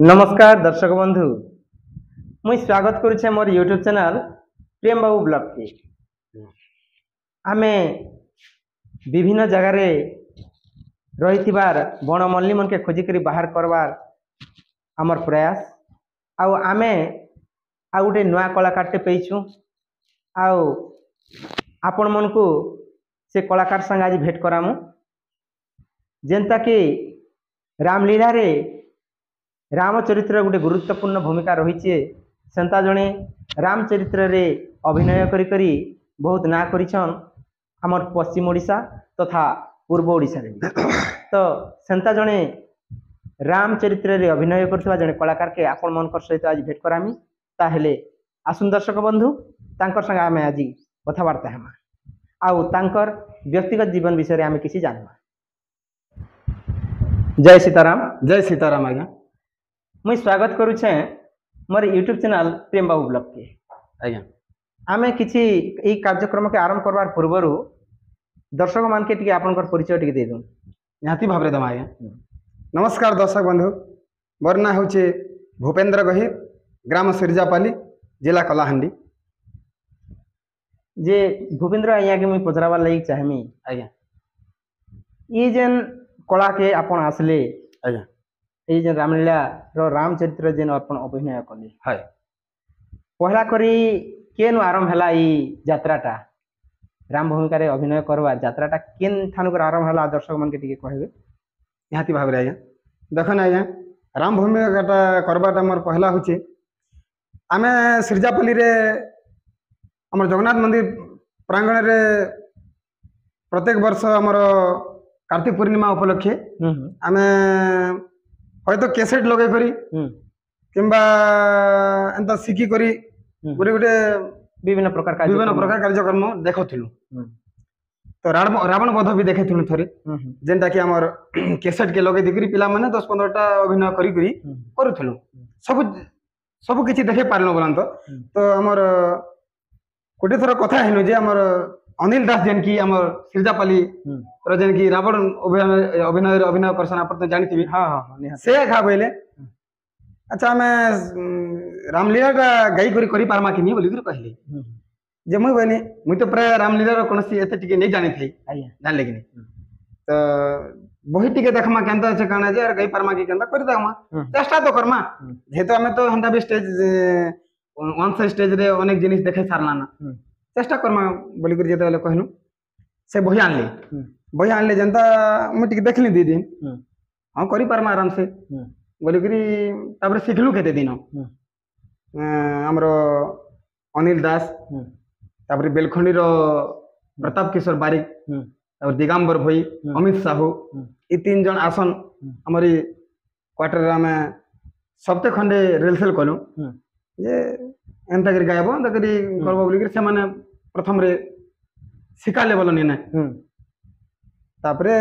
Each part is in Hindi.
नमस्कार दर्शक बंधु मुई स्वागत करुचे मोर यूट्यूब चैनल प्रेम बाबू ब्लॉग के आमे विभिन्न जगार रही बण मल्ली मन के खोजिक बाहर करवार आमर प्रयास आउ आमे आ गोटे नुआ कलाकार पेचु आपण मन को से कलाकार संग आज भेट करामु जेनता कि रामलीला रे रामचरित्र गोटे गुरुत्वपूर्ण भूमिका रही सेंता जड़े रामचरित्र रे अभिनय करी बहुत ना करिछन आमर पश्चिम ओडिशा तथा पूर्व ओडिशा रे तो सेंता जड़े रामचरित्र रे अभिनय करथवा जड़े कलाकार के आपण मनकर सहित आज भेट करामी ताहेले आसुन दर्शक बंधु तांकर संग आमे आज कथबार्ता हेमा आउ तांकर व्यक्तिगत जीवन विषय आमे किसी जानबा। जय सीताराम आज्ञा मुई स्वागत करुचे मोर यूट्यूब चैनल प्रेम बाबू ब्लॉग के आज्ञा आमे किसी ई कार्यक्रम के आरंभ करवार पूर्व दर्शक मान के टिके आपनकर परिचय टिके दे दूं निहाती भाबरे दमा आज्ञा। नमस्कार दर्शक बंधु मोर ना होचे भूपेंद्र गहिर ग्राम सिरजापाली जिला कलाहांडी जे भूपेंद्र आज्ञा के मुई पचरावार लगी चाहमी आज्ञा ई जेन कला के आपण आसले आज्ञा ये जेन रामलीला रो रामचरित्र जेन अपन अभिनय कले हाय पहला करी केन आरंभ हला ई यात्राटा राम भूमिका रे अभिनय करवा यात्राटा केन थानु कर आरंभ हला दर्शक मन के टिके कहबे निहाती भाबरे आज्ञा देखन आज्ञा राम भूमिकाटा करबाटा मोर पहला होचे आमे सिरजापल्ली रे हमर जगन्नाथ मंदिर प्रांगण रे प्रत्येक वर्ष हमर कार्तिक पूर्णिमा उपलक्षे आमे हयतो कैसेट लगे करी किंबा एंता सिकी करी गोटे गोटे विभिन्न प्रकार कार्यक्रम देखुलु तो रावण वध भी देखेलु थरे जेनटा कि हमर कैसेट के लगे दिकरी पिला माने 10-15टा अभिनय करी करी करूथलु सब किछि देखे पारलो बोलन तो हमर कोटे थर कथा हेनु जे हमर अनिल दास जेन की हमर सिरजापाली रो जेन की रावण अभिनय करसन आपन जानिथिबी हां से खा बोले अच्छा मैं रामलीला गाई करी पारमा कि नहीं बोली कहली जे मुई बनी मुई तो प्राय रामलीला कोनसी एते टिके नहीं जानि थई जानले कि नहीं तो बही टिके देखमा केनता छै काना जे गाई पारमा कि केनता करि देखमा चेष्टा तो करमा जेतो हमें तो हंदा भी स्टेज वन से स्टेज रे अनेक जिनिस देखे सारला ना चेष्टा करमा बोली कर जेते कहनु से बही आनले जनता मु टिके देखली दी दिन हां करि पारमा आराम से बोली करी तापर सिखलु केते दिन हमरो अनिल दास तापर बेलखंडी रो प्रताप किशोर बारिक और दिगंबर भई अमित साहू ई तीन जन आसन हमरी क्वार्टर में सबते खंडे रेलसेल कलु जे एंता करी गायबो एंता करी करबो बोली करी से माने प्रथम रे सिखा लेवल ने तापरे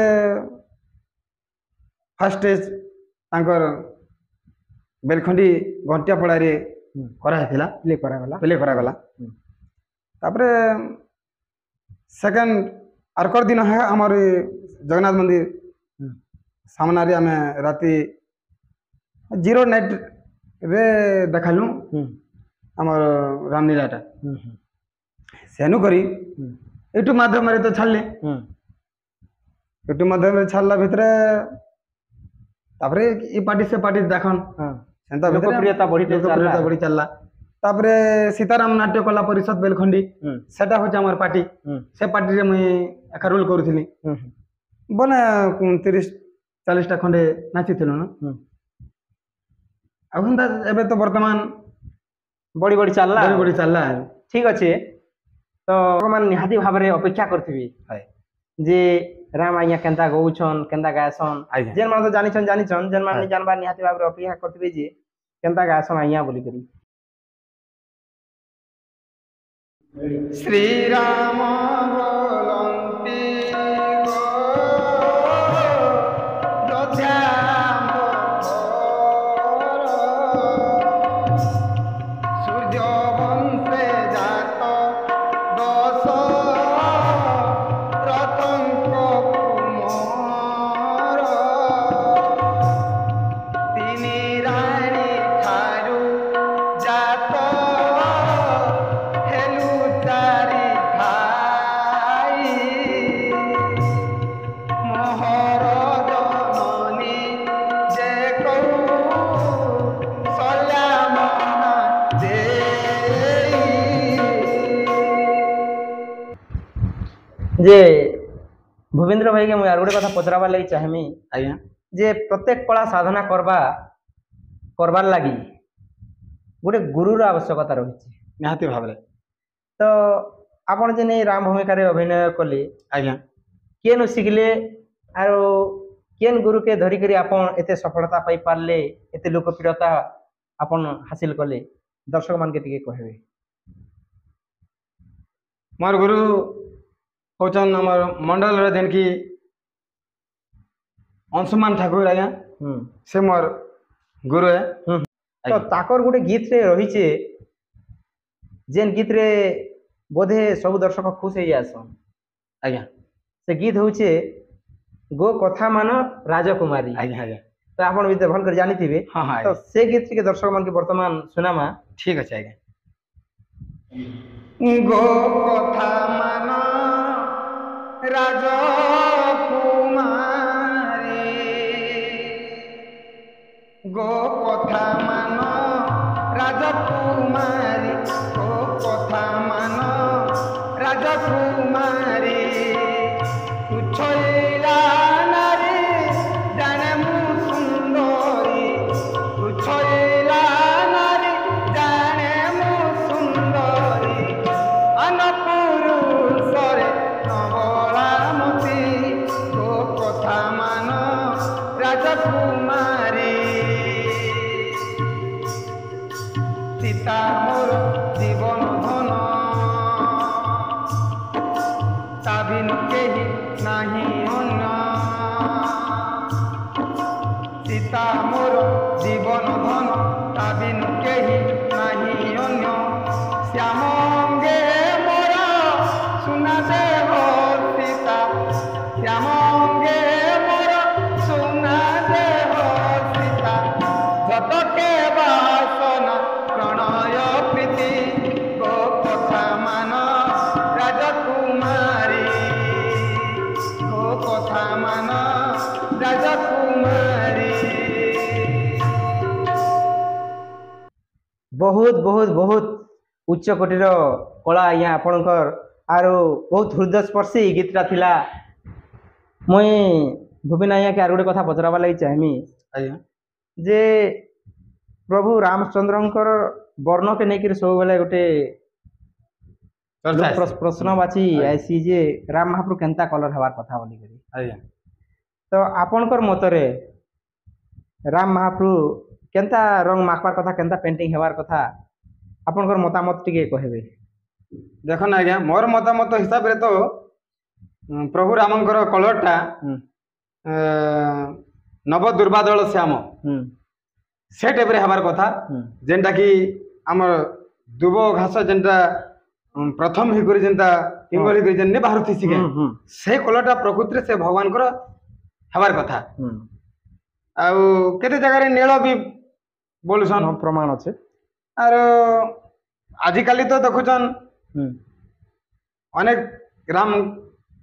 फर्स्ट स्टेज तांकर बेलखंडी घंटिया पड़ा रे करा हेतिला प्ले करा गला तापरे सेकंड आरकर दिन है हमर जगन्नाथ मंदिर सामना रे हमें राती 0 नाइट रे देखलु हमर रामलीलाटा सेनु करी यूट्यूब माध्यम रे तो छाड़ले यूट्यूब माध्यम रे छाड़ला भितरे तापरे ई पार्टी से पार्टी देखन सेंता लोकप्रियता बढ़ी चलला तापरे सीताराम नाट्य कला परिषद बेलखंडी सेटा होचे हमर पार्टी से पार्टी रे मुई एका रोल करूथिली बने 30-40 टा खंडे नाचिथिलु न अखुंदा एबे तो वर्तमान बड़ी चलला ठीक अच्छे तो मन निहाती भाव में अपेक्षा करथिबी जे राम आज्ञा केनता गौछन केनता गायसन जेन मान तो जानिछन जेन मान जानबा निहाती भाव में अपेक्षा करथिबी जे केनता गायसन आज्ञा बोली करी श्री राम बोलंती रायण जे भूपेन्द्र भाई के मुझे आर गोटे कथा पचराबार लगी चाहमी आज्ञा जे प्रत्येक कला साधना करबार लगी गोटे गुरुर आवश्यकता रही निहाती भाव तो आपण जे नहीं राम भूमिका अभिनय कले आज्ञा केन शिखले आर केन गुरु के धरिक आपण एते सफलता पाई पारले एते लोकप्रियता आपण हासिल कले दर्शक मान के टिके कहबे मोर गुरु होचन हमर मंडल रे जेन की अंशुमान ठाकुर आज्ञा से मोर गुरु है तो ताकर गोटे गीत रे रही छे जेन गीत रे बोधे सब दर्शक खुश हो जासन आज्ञा से गीत होचे गो कथा मान राजकुमारी आज्ञा आज्ञा तो आपण भी भल कर जानी थिबे हाँ हाँ तो से गीत के दर्शक मान के वर्तमान सुनामा ठीक अच्छे आज्ञा गो कथा मान राजकुमारी गो कथा मान राजकुमारी गो कथा मान राजकुमारी तू छोइला नारी जाने मु सुंदरी तू छोइला नारी जाने मु सुंदरी अनपुरुषरे नवलामती गो कथा मान राजकुमारी सीता मोर जीवन धन ताबिन केही नाही अन्य सीता मोर जीवन धन ताबिन केही नाही अन्य श्यामंगे मोर सुना देव सीता श्यामंगे मोर सुना देव सीता जतके बासना प्रणय प्रीति गो कथा मान राजकुमारी गो कथा मान राजकुमारी बहुत बहुत बहुत उच्च कोटीर कला आज्ञा आपणकर आरो बहुत हृदय स्पर्शी गीतटा थिला मुई भूपेन आज्ञा के आर गोटे कथा पचराबार लगी चाहमी आज्ञा जे प्रभु रामचंद्रंकर वर्ण के नेकिर सब बेले गोटे चर्चा प्रश्नवाची आसी जे राम महाप्रभु केनता कलर हबार कथा बोली करी आज्ञा तो आपणकर मतरे राम महाप्रभु केनता रंग माखबार कथा केनता पेंटिंग हेबार कथा आपणकर मतामत टिके कहबे देखो ना आज्ञा मोर मतामत हिसाब रे तो प्रभु रामंकर कलरटा नव दुर्बादल श्याम से टाइप रे हबार कथा जेनटा कि हमर दुबो घास जेनटा प्रथम ही करी जेनटा इंगली करी जेन ने बाहर थी सिगे से कलरटा प्रकृति से भगवान कर हबार कथा आउ केते जगह रे नील भी बोलुसन प्रमाण अच्छे आर आजिकाली तो देखुछन अनेक राम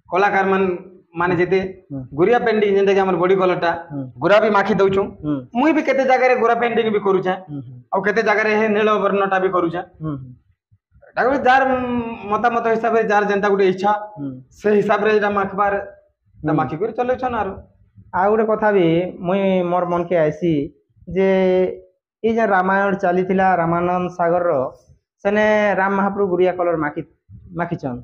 कलाकार माने जेते गुरिया पेंटिंग जेंता कि हमर बॉडी कलरटा गुरा भी माखी दउछु मुई भी केते जगह रे गुरा पेंटिंग भी करू छे आ केते जगह रे हे नील वर्णटा भी करू छे डागो जार मतामत हिसाब रे जार जेंता गुटे इच्छा से हिसाब रे जा माखबार ता माखी कर चले छन आ गोटे कथा भी मुई मोर मन के आसी जे ये जे रामायण चली थिला रामानंद सागर रो सेने राम महाप्रभु गुरिया कलर माखिचन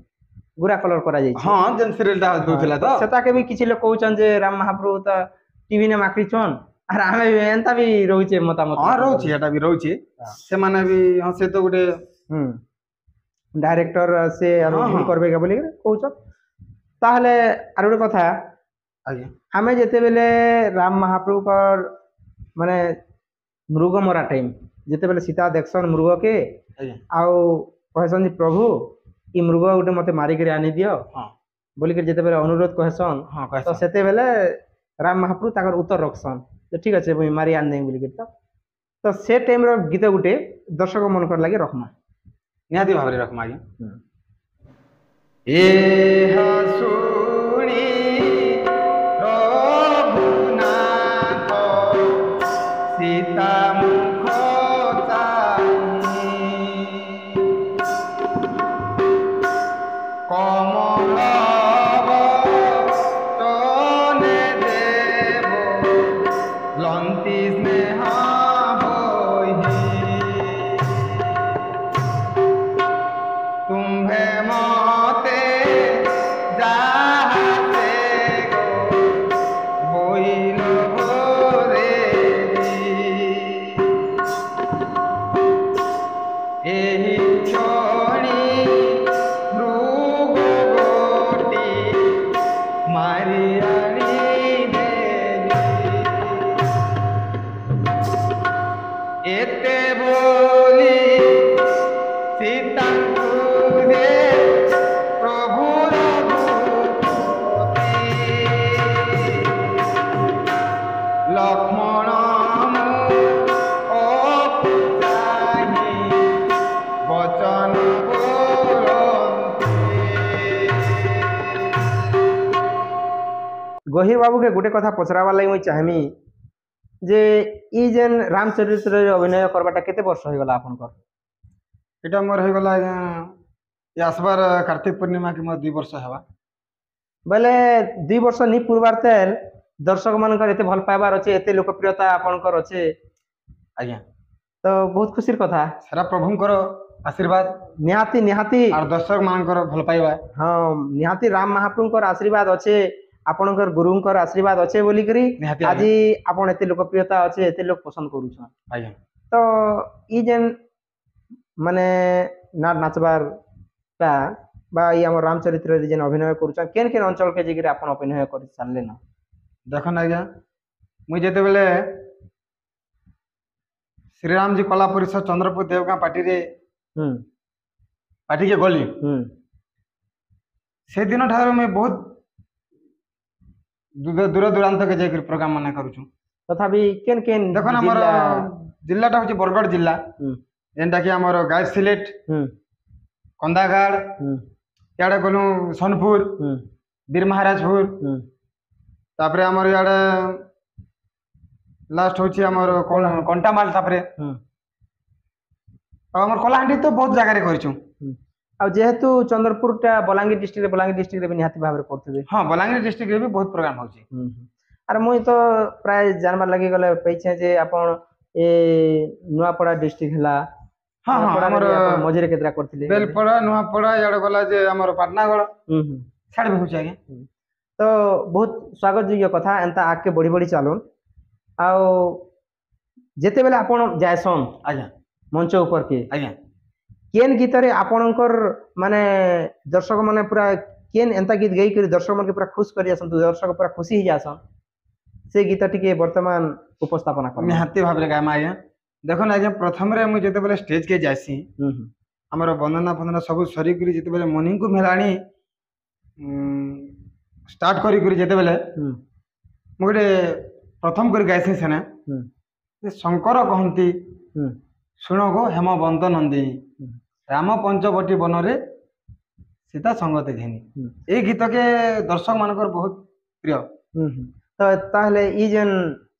गुरा कलर करा जाई हां जेन सीरियल दा दोथिला तो सेता के भी किछि लोग कहउचन जे राम महाप्रभु त टीवी ने माखिचन आर आमे एंता भी रहउचे मतामत हां रहउची एटा भी रहउची से माने भी हां से तो गुटे डायरेक्टर से भूल करबे के बोली कहउछ ताहले आर गोटे कथा आज्ञा आमे जेते बेले राम महाप्रभु कर माने मृग मरा टाइम जेते बेले सीता देखसन मृग के आउ कहसन जी प्रभु ई मृग गोटे मते मारी के आनी दियो बोली के जेते बेले अनुरोध कहसन तो सेते बेले राम महाप्रभु ताकर उत्तर रखसन तो ठीक अछि मुई मारी आन देई बोली के तो से टाइम रो गीत गुटे दर्शक मन कर लागे रखमा निहाती भाबरे रखमा आज्ञा ए हसुणी रघुनाथ सीता मुख चाहि कमल स्नेह बोहि तुम्भे मते जाहाते गो बोहिल भोरे एहि क्षणी मृग गोटी मारी आनी देली एते बोली सीताଙ୍କୁ हे प्रभुर भूपति लक्ष्मण अपुचाहि वचन बोलन्ते गहीर बाबू के गोटे कथा पचराबार लगी मुई चाहमी जे ई जेन रामचरित्र अभिनय करवाटा केते वर्ष हो गला आपनकर এটা মোর হয়ে গলা আসবার কার্তিক পূর্ণিমা কি মোর 2 বর্ষ হবা বেলে 2 वर्ष নি পূর্বার তেল দর্শক মানकर এতে ভাল পাইবার আছে এতে লোকপ্রিয়তা আপনकर আছে আজ্ঞা তো বহুত খুশির কথা সেটা প্রভুঙ্কর আশীর্বাদ নিহাতি নিহাতি আর দর্শক মানকর ভাল পাইবা হ্যাঁ নিহাতি রাম মহাপ্রভুঙ্কর আশীর্বাদ আছে আপনकर গুরুঙ্কর আশীর্বাদ আছে বলি করি নিহাতি আজি আপন এতে লোকপ্রিয়তা আছে এতে লোক পছন্দ করুছন আজ্ঞা তো ই যেন মানে নাচবার টা বা এই আমার রামচরিত্রের যেন অভিনয় করুছন কেন কেন অঞ্চলকে জিগিরে আপন অভিনয় করে চাললে না দেখুন আজ্ঞা মুই যেতেবেলে শ্রীরামজি কলা পরিষদ চন্দ্রপুর দেবগাঁ পার্টিরে হুম পার্টিকে গলি হুম সেদিন ঠাରୁ মুই বহুত দূর দূরান্তকে যাই প্রোগ্রাম মানে করুছু তথাপি কেন কেন দেখুন আমার জিল্লাটা হচ্ছে বরগড় জিল্লা হুম যেটা কি আমার গাইড সিলেট হুম কন্দাগাড় হুম ইয়াড়ে গলু সোনপুর হুম বীর মহারাজপুর হুম তারপরে আমার ইয়াড়ে লাস্ট হচ্ছে আমার কন্টামাল তারপরে হুম আমার কলাহান্ডি তো বহুত জায়গায় করেছু হুম আর যেহেতু চন্দ্রপুরটা বলাঙ্গীর ডিস্ট্রিক্টরে নিহাতি ভাবে করতেবে হ্যাঁ বলাঙ্গীর ডিস্ট্রিক্টরে भी বহুত प्रोग्राम होची হুম আর মুই তো প্রায় জানবার লাগি গলে পাইছে যে আপন এ নুয়াপড়া ডিস্ট্রিক্ট হেলা হ্যাঁ হ্যাঁ আমার মজিরে কেতরা করଥିଲେ বেলপড়া নুয়াপড়া ইয়াড়ে গলা যে আমার পাটনাগড় হুম হুম ছাড় भी होची আগে তো বহুত স্বাগত যোগ্য কথা এন্তা আগে বড়ি বড়ি চালুন আও যেতেবেলে আপন যায়সন আজ্ঞা মঞ্চ উপরকে আজ্ঞা কেন গীতরে আপনଙ୍କର মানে দর্শক মানে পুরা কেন এন্তা গীত গাই করে দর্শক মানে পুরা খুশ করি আসন দর্শক পুরা খুশি হই যাসন সে গীত টিকে বর্তমান উপস্থাপনা কর নিহাতি ভাবে গাইমা আজ্ঞা দেখুন আজ্ঞা প্রথমরে মুই যেতেবেলে স্টেজ কে যাইছি হুম হুম আমার বন্দনা ফন্দনা সবু সরি করে যেতেবেলে মর্নিংকু মেলানি স্টার্ট করি করে যেতেবেলে হুম মু গোটে প্রথম করে গাইছি সেনে হুম যে শঙ্কর কহନ୍ତି হুম শুণ গো হেমবন্ত নন্দিনী হুম রাম পঞ্চবটী বনরে সীতা সঙ্গতে ঘেনি হুম এই গীতকে দর্শক মানকর বহুত প্রিয় হুম হুম। তো তাহলে ই যেন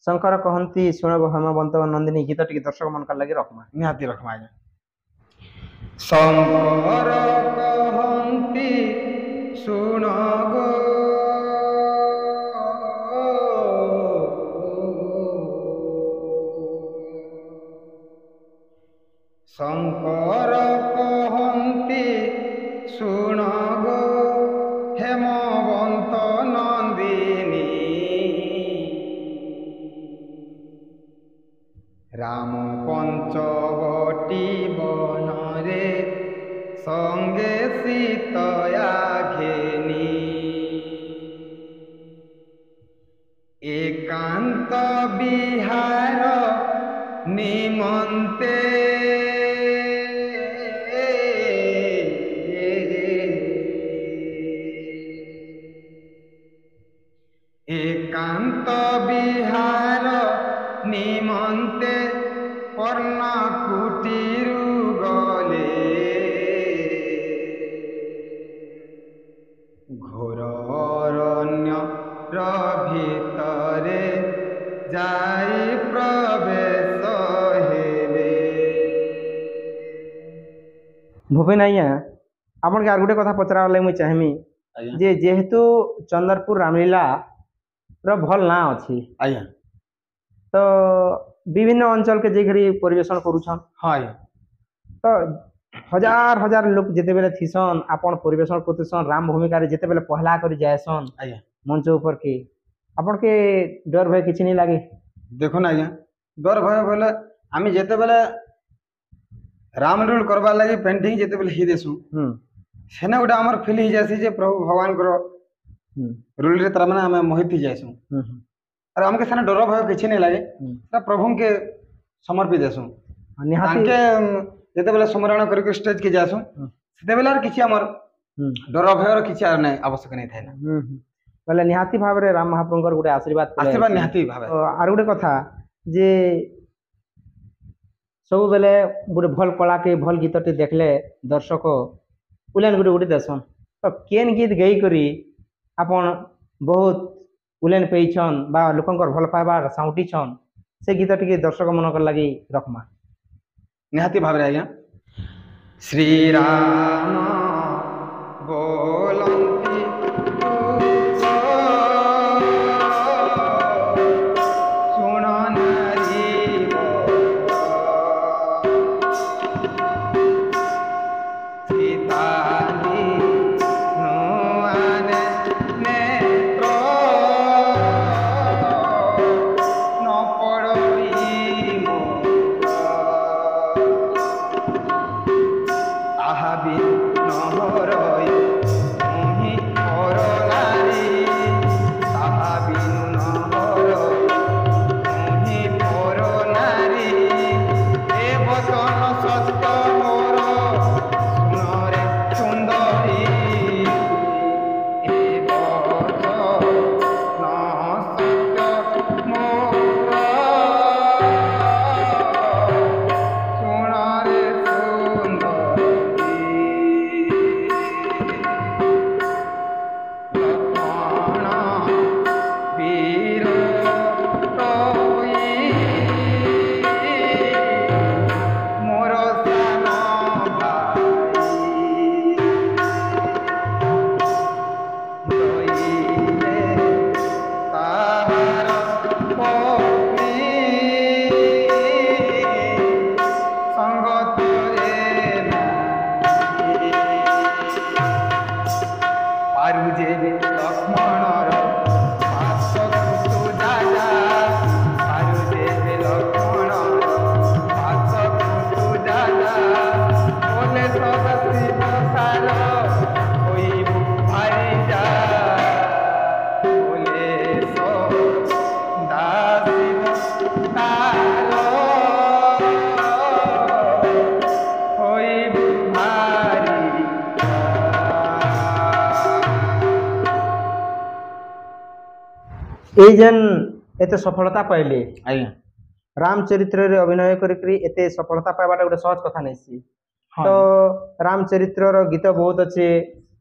শঙ্কর কহନ୍ତି শুণব হেমবন্ত নন্দিনী গীত টিকে দর্শক মানকার লাগি রকমা নিহাতি রকম আজ্ঞা শঙ্কর কহନ୍ତି শুণ গো শঙ্কর কহନ୍ତି শুণ গো হেমবন্ত নন্দিনী রাম পঞ্চবটী বনরে সঙ্গে সীতয়া ঘেনি একান্ত বিহার নিমন্তে একান্ত বিহার নিমন্তে কর্ণা কুটিরু গলে ঘোর অরণ্য ভিতরে যাই প্রবেশ হেলে ভূপেন আইয়া আপনাকে আর গোটে কথা পচরাবার লাগি মুই চাহিমি যে যেহেতু চন্দরপুর রামলীলা র ভাল না ଅଛି আজ্ঞা तो विभिन्न अंचल के जेकरी परिवेशन करूछन हाँ आज्ञा तो हजार हजार लोक जेते बेले थिसन आपण परिवेशन करतेसन राम भूमिका रे जेते बेले पहला करी जायसन आज्ञा मंच ऊपर के आपण के डर भय किछि नहीं लागे देखो ना आज्ञा डर भय बोले आम जिते बेले राम रोल करबार लगी पेंटिंग जिते बेले ही देसु सेने गोटे आमर फिल ही जासी जे प्रभु भगवान को रोल रे तार माने आम मोहित ही जाइसु और हमके सेने डर भय किछि नहीं लागे प्रभु के समर्पित देसु निहाती जिते बेले स्मरण करके स्टेज के जासु सेते बेले किछि आमर डर भयर किछि आर नहीं आवश्यक नहीं थाय ना बोले निहाती भाव रे राम महाप्रभुकर गोटे आशीर्वाद आशीर्वाद निहाती भाव आर गोटे कथा जे सब बेले गोटे भल कला के भल गीत टे देखले दर्शक उलेन गोटे गोटे देसन तो केन गीत गई करी आपण बहुत उलेन पेइछन बा लोकंकर भल पाइबा साउंटीछन से गीत टिके दर्शक मनकर लागि रखमा निहाती भाव रे आज्ञा श्री राम बोलंती सुनन जीव सीता এই যেন এতে সফলতা পাইলে आज्ञा रामचरित्र रे अभिनय करी एते सफलता पाइबाटा गोटे सहज कथा नहीं तो रामचरित्र गीत बहुत अच्छे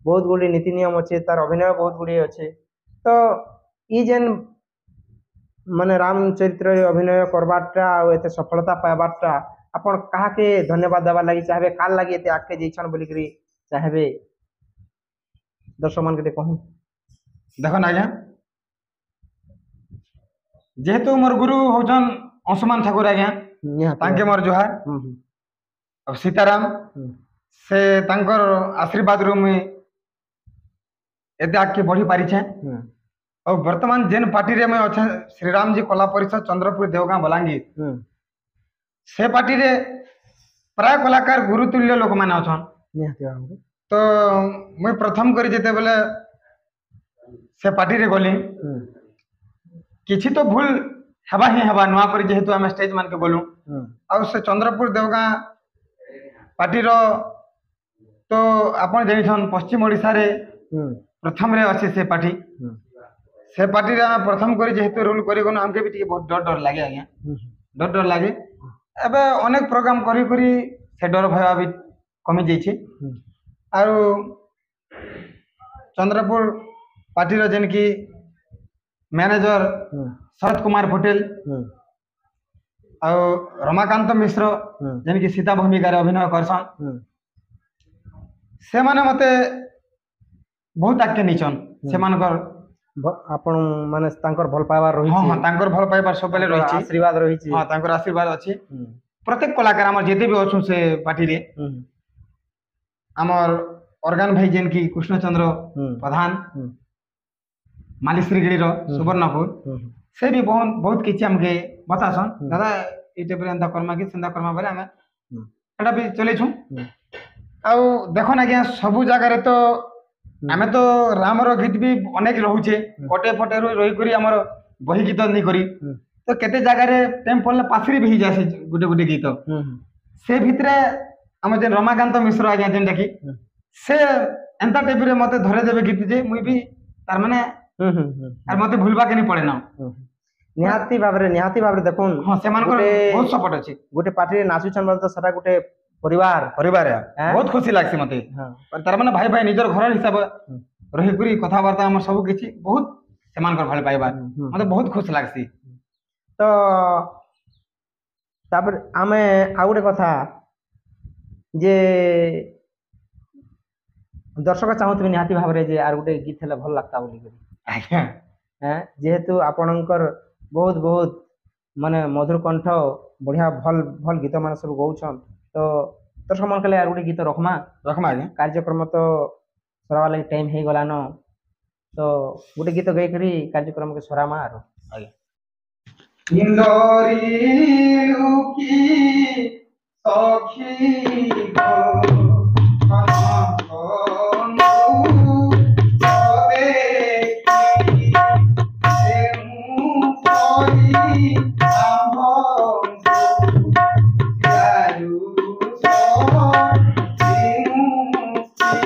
बहुत गुड़ी नीति नियम अच्छे तार अभिनय बहुत गुड़ी अच्छे तो ई जेन माने रामचरित्र रे अभिनय करबाटा आ एते सफलता पाइबाटा आपण कहा के धन्यवाद देवा लगी चाहे काल लगी एते आके जैछन बोली करी चाहे दर्शक मान के कहूँ देखो ना आज्ञा जेहेतु मोर गुरु होजन अंशुमान ठाकुर आज्ञा तांके मोर जुहार अब सीताराम से तांकर आशीर्वाद रु मुई एते आके बढ़ी पारी छे और वर्तमान जेन पार्टी रे मैं अच्छे श्री राम जी कला परिषद चंद्रपुर देवगां बलांगीर से पार्टी रे प्राय कलाकार गुरुतुल्य लोक माने अछन तो मुई प्रथम करी जेते बेले से पार्टी रे गली किछि तो भूल हेबा ही हेबा नुआ करी जेहेतु आम स्टेज मान के बोलू आ से चंद्रपुर देवगां पार्टी रो तो आपण जैछन पश्चिम ओडिसा रे प्रथम रे अछि से पार्टी रे प्रथम करी जेहेतु रोल करी गनो हमके भी बहुत डर डर लागे आज्ञा डर लागे एबे अनेक प्रोग्राम करी करी से डर भय भी कमी जाइछि आरो चंद्रपुर पार्टी रो जेन की मैनेजर शरद कुमार पटेल और रमाकांत मिश्र जेन की सीता भूमिका अभिनय करसन से माने मते बहुत आगे नीचन से मानकर ଆପଣ ମାନେ ତାଙ୍କର ଭଲ ପାଇବାର ହଁ ରହିଛି ହଁ ତାଙ୍କର ଭଲ ପାଇବାର ସବୁବେଳେ ତାଙ୍କର ରହିଛି। ଆଶୀର୍ବାଦ ରହିଛି। ହଁ ତାଙ୍କର ଆଶୀର୍ବାଦ ଅଛି। ହୁଁ, ପ୍ରତ୍ୟେକ କଳାକାର ଆମର ଯେତେ ବି ଅଛୁ ସେ ପାର୍ଟିରେ ହୁଁ, ଆମର ଅର୍ଗାନ ଭାଇ ଯେନ୍ କି କୃଷ୍ଣଚନ୍ଦ୍ର ହୁଁ, ପ୍ରଧାନ ହୁଁ, ମାଲିଶ୍ରୀଗିରିର ହୁଁ, ସୁବର୍ଣ୍ଣପୁର ହୁଁ, ସେ ବି ବହୁତ ବହୁତ କିଛି ଆମକେ ବତାସନ୍ ହୁଁ। ଦାଦା ଏଇ ଟାଇପ୍ରେ ଏନ୍ତା କର୍ମା କି ସେନ୍ତା କର୍ମା ବୋଲେ ଆମେ ହୁଁ, ସେଟା ବି ଚଲେଇଛୁଁ। ହୁଁ, ଆଉ ଦେଖନ୍ ଆଜ୍ଞା ସବୁ ଜାଗାରେ ତ ହୁଁ, ଆମେ ତ ରାମର ଗୀତ ବି ଅନେକ ରହୁଛେ ହୁଁ। ଗୋଟେ ପଟେରୁ ରହିକରି ଆମର ବହି ଗୀତ ନେଇକରି ହୁଁ, ତ କେତେ ଜାଗାରେ ଟାଇମ୍ ପଡ଼ିଲେ ପାଶରି ବି ହେଇଯାଏ ଗୋଟେ ଗୋଟେ ଗୀତ ହୁଁ, ସେ ଭିତରେ ଆମର ଯେନ୍ ରମାକାନ୍ତ ମିଶ୍ର ଆଜ୍ଞା ଯେନ୍ଟା କି ହୁଁ, ସେ ଏନ୍ତା ଟାଇପ୍ରେ ମତେ ଧରେଇ ଦେବେ ଗୀତ ଯେ ମୁଇଁ ବି ତାର ମାନେ ହୁଁ, ହୁଁ, ହୁଁ, ଆର ମତେ ଭୁଲବାକେ ନି ପଡେ ନା। ହୁଁ। ନିହାତି ଭାବରେ ଦେଖୁନ୍ ହଁ ସେମାନଙ୍କର ଗୋଟେ ବହୁତ ସପୋର୍ଟ ଅଛି ଗୋଟେ ପାର୍ଟିରେ ନାଚୁଛନ୍ ବୋଲେ ତ ସେଟା ଗୋଟେ ପରିବାର। ପରିବାର ଆଁ? ବହୁତ ଖୁସି ଲାଗସି ମତେ ହଁ, ତାର ମାନେ ଭାଇ ଭାଇ ନିଜର ଘର ହିସାବ ହୁଁ, ରହିକରି କଥାବାର୍ତ୍ତା ଆମର ସବୁ କିଛି ବହୁତ ସେମାନଙ୍କର ଭଲ ପାଇବା ହୁଁ, ହୁଁ, ମତେ ବହୁତ ଖୁସି ଲାଗସି। ତ ତାପରେ ଆମେ ଆଉ ଗୋଟେ କଥା ଯେ ଦର୍ଶକ ଚାହୁଁଥିବେ ନିହାତି ଭାବରେ ଯେ ଆର ଗୋଟେ ଗୀତ ହେଲେ ଭଲ ଲାଗତା ବୋଲିକରି। ଆଜ୍ଞା ଯେହେତୁ ଆପଣଙ୍କର ବହୁତ ବହୁତ ମାନେ ମଧୁର କଣ୍ଠ ବଢିଆ ଭଲ ଭଲ ଗୀତ ମାନେ ସବୁ ଗାଉଛନ୍ ତ ଦର୍ଶକ ମନ କଲେ ଆର ଗୋଟେ ଗୀତ ରଖମା। ରଖମା ଆଜ୍ଞା। କାର୍ଯ୍ୟକ୍ରମ ତ ସରାବା ଲାଗି ଟାଇମ୍ ହେଇଗଲାନ ତ ଗୋଟେ ଗୀତ ଗାଇକରି କାର୍ଯ୍ୟକ୍ରମକେ ସରାମା ଆରୁ। ଆଜ୍ଞା। ଇନ୍ଦୋରିଲୁ କି ସଖୀ ଗୋ କନକନୁ ଦେଖି ସେ ମୁଁ ପରି ଆମ୍ଭଙ୍କୁ ଚାରୁ ସହ ବିମୁଖୀ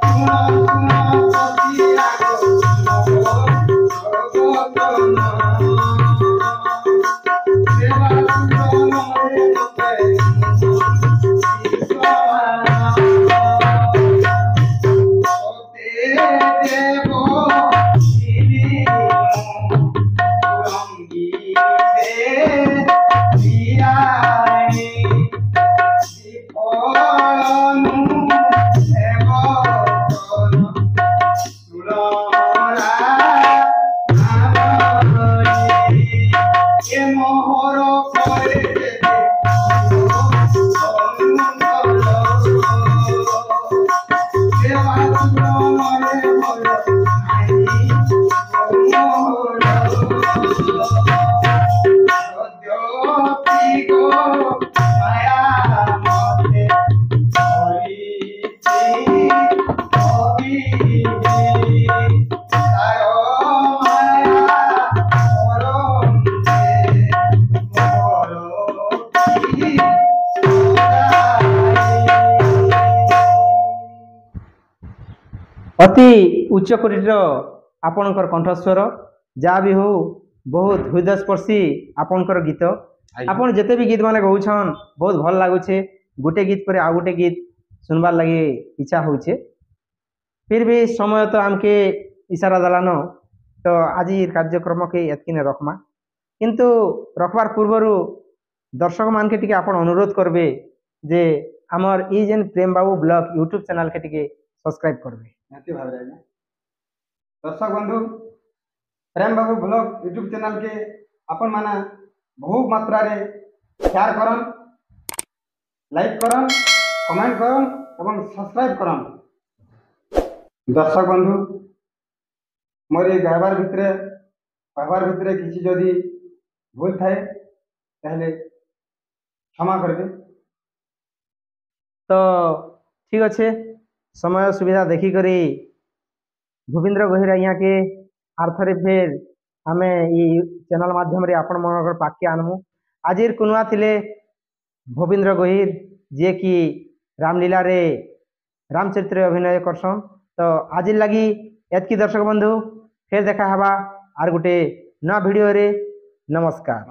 ଶୁଣ ଶୁଣ ସଖିଆ ଗୋ ଜଗତନ ଦେବା ସୁନ୍ଦରରେ ମତେ মোহর করে ଅତି ଉଚ୍ଚ କୋଟିର ଆପଣଙ୍କର କଣ୍ଠସ୍ୱର ଯାହା ବି ହଉ ବହୁତ ହୃଦୟସ୍ପର୍ଶୀ ଆପଣଙ୍କର ଗୀତ। ଆଜ୍ଞା। ଆପଣ ଯେତେ ବି ଗୀତ ମାନେ ଗାଉଛନ୍ ବହୁତ ଭଲ ଲାଗୁଛେ ଗୋଟେ ଗୀତ ପରେ ଆଉ ଗୋଟେ ଗୀତ ଶୁଣବାର୍ ଲାଗି ଇଚ୍ଛା ହଉଛେ ଫିର୍ ବି ସମୟ ତ ଆମକେ ଇସାରା ଦେଲାନ ତ ଆଜି କାର୍ଯ୍ୟକ୍ରମକେ ଏତ୍କିନେ ରଖମା କିନ୍ତୁ ରଖବାର ପୂର୍ବରୁ ଦର୍ଶକ ମାନକେ ଟିକେ ଆପଣ ଅନୁରୋଧ କରିବେ ଯେ ଆମର ଇ ଯେନ୍ ପ୍ରେମ ବାବୁ ବ୍ଲଗ ୟୁଟ୍ୟୁବ ଚ୍ୟାନେଲକେ ଟିକେ ସବସ୍କ୍ରାଇବ କରିବେ। ନିହାତି ଭାବରେ ଆଜ୍ଞା। ଦର୍ଶକ ବନ୍ଧୁ ପ୍ରେମ ବାବୁ ବ୍ଲଗ ୟୁଟ୍ୟୁବ ଚ୍ୟାନେଲ के अपन माना बहु मात्रा रे शेयर करन लाइक करन कमेंट करन एवं सब्सक्राइब करन। दर्शक बंधु मोर ये गायबार भितरे कहबार भितरे किसी जदि भूल थाए ताहले क्षमा करबे। तो ठीक अच्छे समय सुविधा देखिक भूपेन्द्र गहिर आज्ञा के आर थे फिर आम चैनल माध्यम आपण मन पाखे आनमु। आज कुनुआ थिले भूपेन्द्र गहिर जे कि रामलीला रे रामचरित्र अभिनय करसन। तो आज लगी एतकी दर्शक बंधु फिर देखा हवा आर गोटे नया वीडियो रे। नमस्कार।